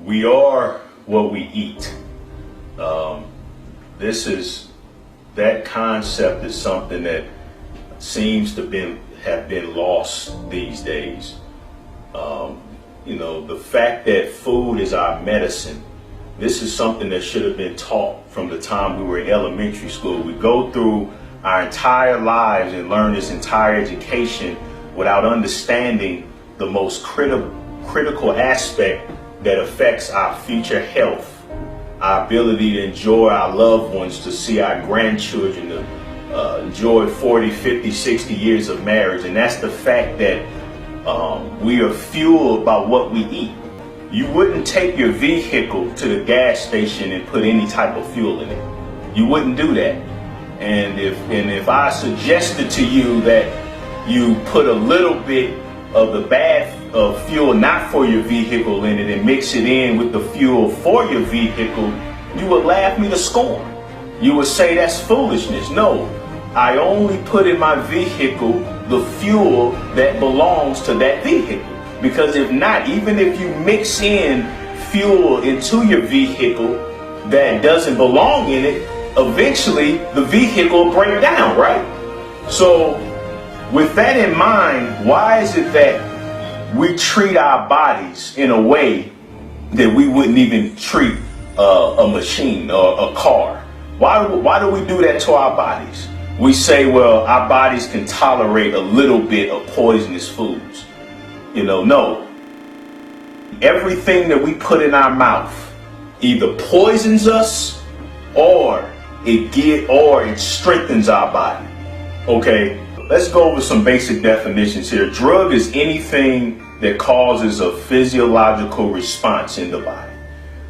We are what we eat. That concept is something that seems to have been lost these days. The fact that food is our medicine. This is something that should have been taught from the time we were in elementary school. We go through our entire lives and learn this entire education without understanding the most critical aspect that affects our future health, our ability to enjoy our loved ones, to see our grandchildren, to enjoy 40, 50, 60 years of marriage. And that's the fact that we are fueled by what we eat. You wouldn't take your vehicle to the gas station and put any type of fuel in it. You wouldn't do that. And if I suggested to you that you put a little bit of the bad fuel not for your vehicle in it and mix it in with the fuel for your vehicle, you would laugh me to scorn. You would say that's foolishness. No, I only put in my vehicle the fuel that belongs to that vehicle. Because if not, even if you mix in fuel into your vehicle that doesn't belong in it, eventually the vehicle will break down, right? So with that in mind, why is it that we treat our bodies in a way that we wouldn't even treat a machine or a car? Why do we do that to our bodies? We say, well, our bodies can tolerate a little bit of poisonous foods. No. Everything that we put in our mouth either poisons us or it strengthens our body. Okay, let's go over some basic definitions here. Drug is anything that causes a physiological response in the body.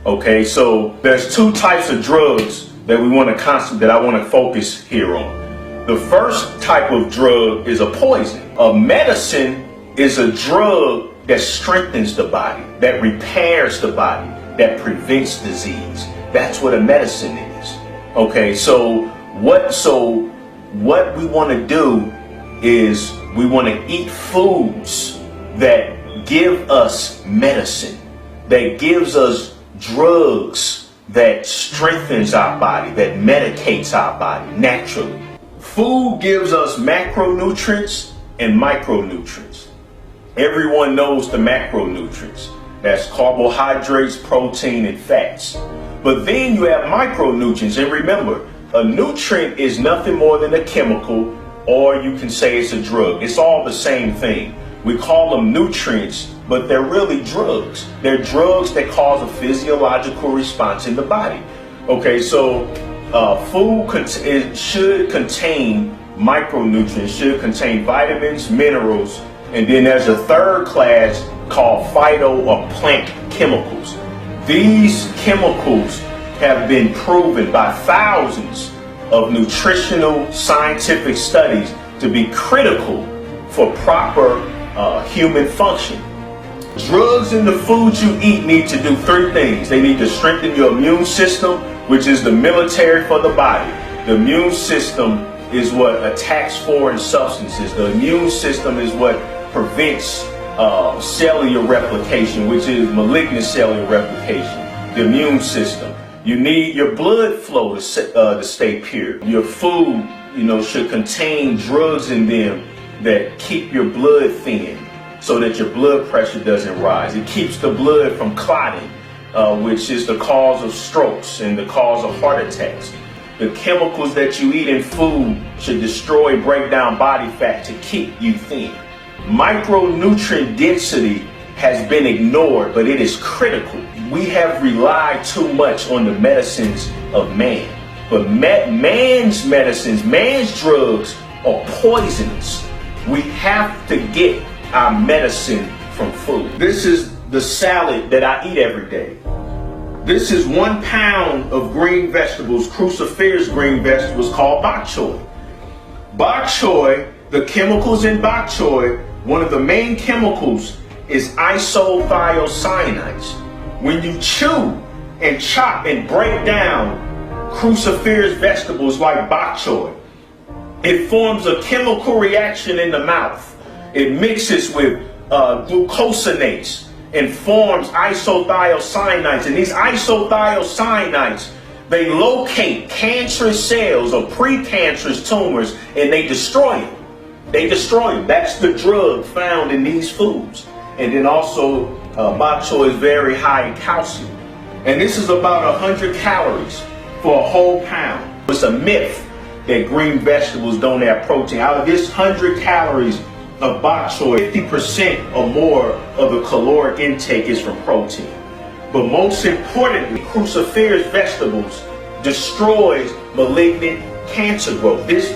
Okay, so there's two types of drugs that I want to focus here on. The first type of drug is a poison. A medicine is a drug that strengthens the body, that repairs the body, that prevents disease. That's what a medicine is. Okay, so what we want to do is we want to eat foods that give us medicine, that gives us drugs that strengthens our body, that medicates our body naturally. Food gives us macronutrients and micronutrients. Everyone knows the macronutrients. That's carbohydrates, protein, and fats. But then you have micronutrients. And remember, a nutrient is nothing more than a chemical, or you can say it's a drug. It's all the same thing. We call them nutrients, but they're really drugs. They're drugs that cause a physiological response in the body. Okay, so food should contain micronutrients, should contain vitamins, minerals, and then there's a third class called phyto or plant chemicals. These chemicals have been proven by thousands of nutritional scientific studies to be critical for proper human function. Drugs in the food you eat need to do three things. They need to strengthen your immune system, which is the military for the body. The immune system is what attacks foreign substances. The immune system is what prevents cellular replication, which is malignant cellular replication. The immune system. You need your blood flow to stay pure. Your food, should contain drugs in them that keep your blood thin so that your blood pressure doesn't rise. It keeps the blood from clotting, which is the cause of strokes and the cause of heart attacks. The chemicals that you eat in food should destroy and break down body fat to keep you thin. Micronutrient density has been ignored, but it is critical. We have relied too much on the medicines of man. But man's medicines, man's drugs are poisonous. We have to get our medicine from food. This is the salad that I eat every day. This is 1 pound of green vegetables, cruciferous green vegetables called bok choy. Bok choy, the chemicals in bok choy, one of the main chemicals is isothiocyanates. When you chew and chop and break down cruciferous vegetables like bok choy, it forms a chemical reaction in the mouth. It mixes with glucosinates and forms isothiocyanates. And these isothiocyanates, they locate cancerous cells or precancerous tumors and they destroy them. They destroy them. That's the drug found in these foods. And then also, bok choy is very high in calcium. And this is about 100 calories for a whole pound. It's a myth that green vegetables don't have protein. Out of this 100 calories of bok choy, 50% or more of the caloric intake is from protein. But most importantly, cruciferous vegetables destroys malignant cancer growth. This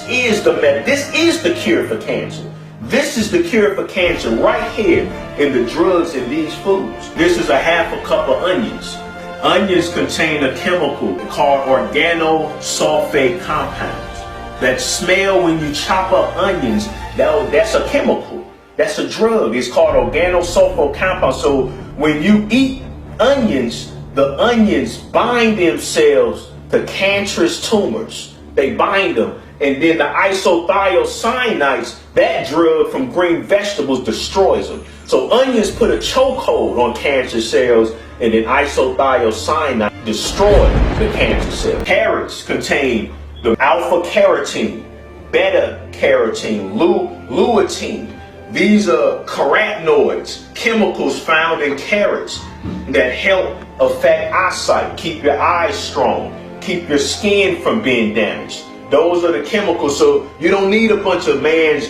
is the cure for cancer. This is the cure for cancer right here in the drugs in these foods. This is a half a cup of onions. Onions contain a chemical called organosulfate compounds that smell when you chop up onions. That's a chemical. That's a drug. It's called organosulfate compounds. So when you eat onions, the onions bind themselves to cancerous tumors. They bind them. And then the isothiocyanates, that drug from green vegetables, destroys them. So onions put a chokehold on cancer cells, and then isothiocyanate destroy the cancer cells. Carrots contain the alpha carotene, beta carotene, lutein. These are carotenoids, chemicals found in carrots that help affect eyesight, keep your eyes strong, keep your skin from being damaged. Those are the chemicals, so you don't need a bunch of man's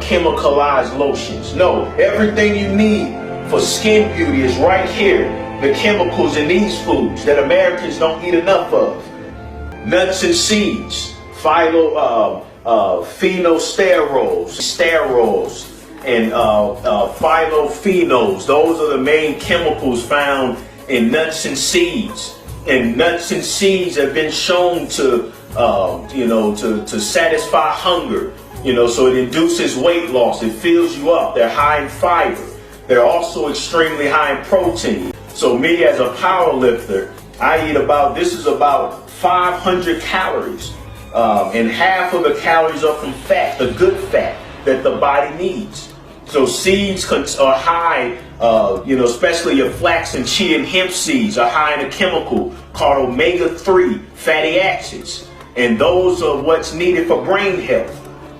chemicalized lotions. No, everything you need for skin beauty is right here. The chemicals in these foods that Americans don't eat enough of. Nuts and seeds, phenosterols, and phytophenols. Those are the main chemicals found in nuts and seeds. And nuts and seeds have been shown to satisfy hunger. So it induces weight loss. It fills you up. They're high in fiber. They're also extremely high in protein. So me as a power lifter, I eat this is about 500 calories. And half of the calories are from fat, the good fat that the body needs. So seeds are high, especially your flax and chia and hemp seeds are high in a chemical called omega-3 fatty acids. And those are what's needed for brain health.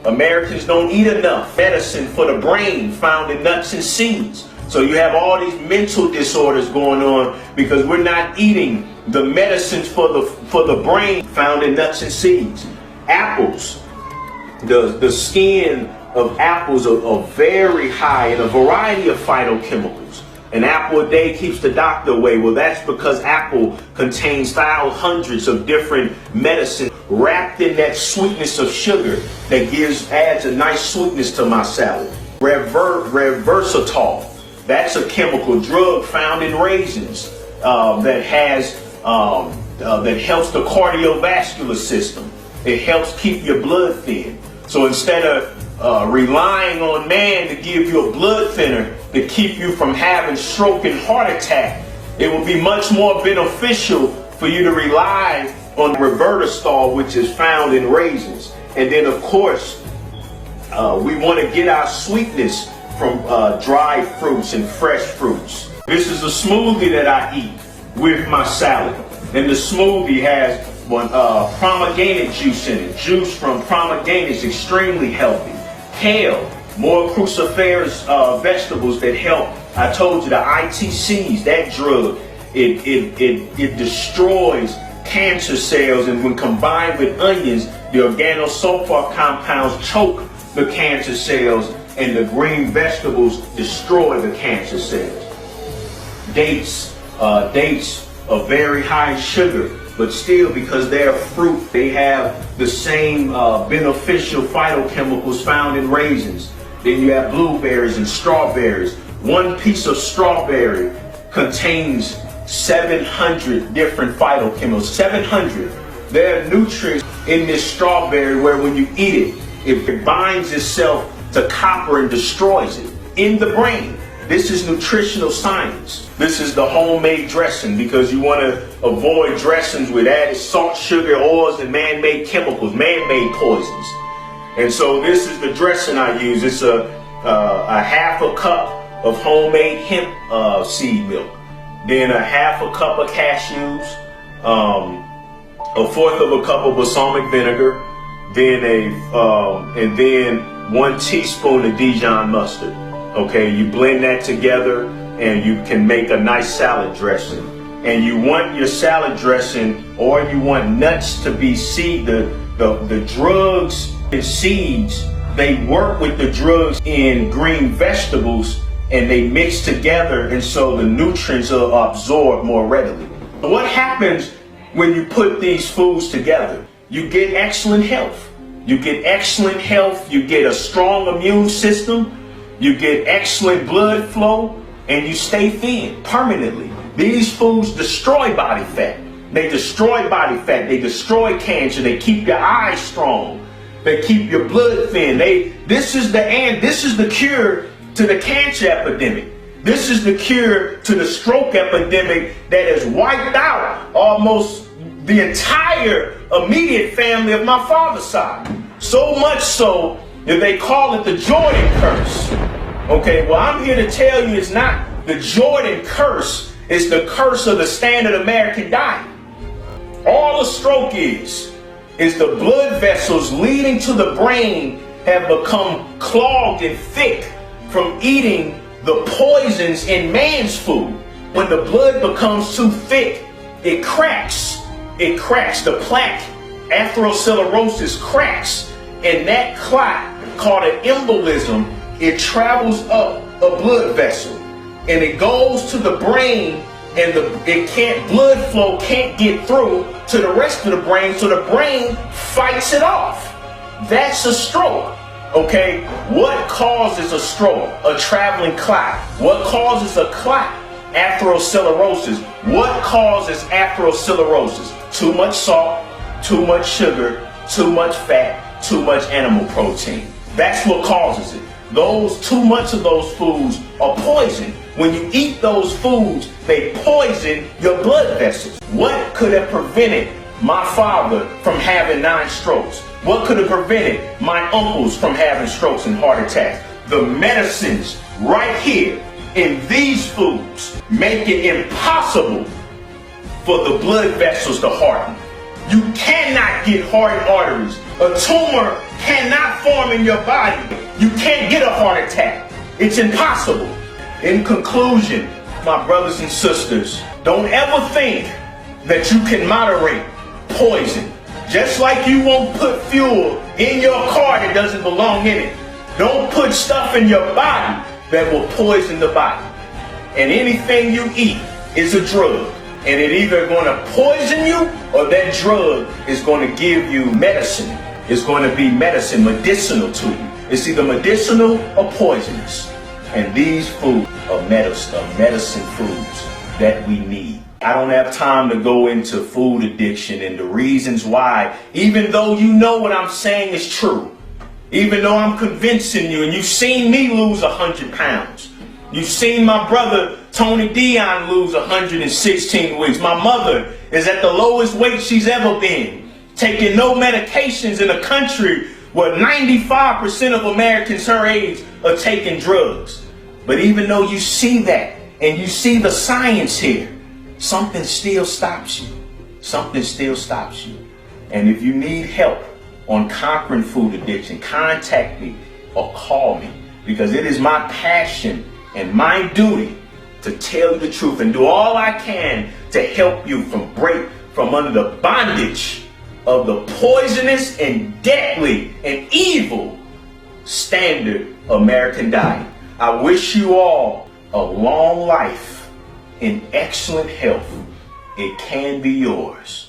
Americans don't eat enough medicine for the brain found in nuts and seeds. So you have all these mental disorders going on because we're not eating the medicines for the brain found in nuts and seeds. Apples, the skin of apples are very high in a variety of phytochemicals. An apple a day keeps the doctor away. Well, that's because apple contains hundreds of different medicines wrapped in that sweetness of sugar that adds a nice sweetness to my salad. Resveratrol, that's a chemical drug found in raisins that helps the cardiovascular system. It helps keep your blood thin. So instead of relying on man to give you a blood thinner to keep you from having stroke and heart attack, it would be much more beneficial for you to rely on resveratrol, which is found in raisins. And then of course, we want to get our sweetness from dried fruits and fresh fruits. This is a smoothie that I eat with my salad. And the smoothie has pomegranate juice in it. Juice from pomegranate is extremely healthy. Kale, more cruciferous vegetables that help. I told you the ITCs, that drug, it destroys cancer cells, and when combined with onions, the organosulfate compounds choke the cancer cells, and the green vegetables destroy the cancer cells. Dates are very high in sugar, but still, because they're fruit, they have the same beneficial phytochemicals found in raisins. Then you have blueberries and strawberries. One piece of strawberry contains 700 different phytochemicals. 700. There are nutrients in this strawberry where when you eat it binds itself to copper and destroys it in the brain. This is nutritional science. This is the homemade dressing, because you want to avoid dressings with added salt, sugar, oils, and man-made chemicals, man-made poisons. And so this is the dressing I use. It's a half a cup of homemade hemp seed milk, then a half a cup of cashews, a fourth of a cup of balsamic vinegar, then and then 1 teaspoon of Dijon mustard. Okay, you blend that together and you can make a nice salad dressing. And you want your salad dressing, or you want nuts to be the drugs and seeds, they work with the drugs in green vegetables and they mix together, and so the nutrients are absorbed more readily. What happens when you put these foods together? You get excellent health. You get excellent health, you get a strong immune system, you get excellent blood flow, and you stay thin permanently. These foods destroy body fat. They destroy body fat. They destroy cancer. They keep your eyes strong. They keep your blood thin. This is the cure to the cancer epidemic. This is the cure to the stroke epidemic that has wiped out almost the entire immediate family of my father's side. So much so that they call it the Jordan curse. Okay, well, I'm here to tell you it's not the Jordan curse. It's the curse of the standard American diet. All a stroke is the blood vessels leading to the brain have become clogged and thick from eating the poisons in man's food. When the blood becomes too thick, it cracks. It cracks. The plaque, atherosclerosis, cracks. And that clot, called an embolism, it travels up a blood vessel. And it goes to the brain, and blood flow can't get through to the rest of the brain, so the brain fights it off. That's a stroke. Okay, what causes a stroke? A traveling clot. What causes a clot? Atherosclerosis. What causes atherosclerosis? Too much salt, too much sugar, too much fat, too much animal protein. That's what causes it. Too much of those foods are poison. When you eat those foods, they poison your blood vessels. What could have prevented my father from having 9 strokes? What could have prevented my uncles from having strokes and heart attacks? The medicines right here in these foods make it impossible for the blood vessels to harden. You cannot get hardened arteries. A tumor cannot form in your body. You can't get a heart attack. It's impossible. In conclusion, my brothers and sisters, don't ever think that you can moderate poison. Just like you won't put fuel in your car that doesn't belong in it. Don't put stuff in your body that will poison the body. And anything you eat is a drug. And it's either going to poison you, or that drug is going to give you medicine. It's going to be medicine, medicinal to you. It's either medicinal or poisonous. And these foods are medicine foods that we need. I don't have time to go into food addiction and the reasons why, even though you know what I'm saying is true, even though I'm convincing you, and you've seen me lose 100 pounds. You've seen my brother Tony Dion lose 116 weeks. My mother is at the lowest weight she's ever been, taking no medications in a country where 95% of Americans her age are taking drugs. But even though you see that and you see the science here, something still stops you. Something still stops you. And if you need help on conquering food addiction, contact me or call me, because it is my passion and my duty to tell you the truth and do all I can to help you break from under the bondage of the poisonous and deadly and evil standard American diet. I wish you all a long life in excellent health. It can be yours.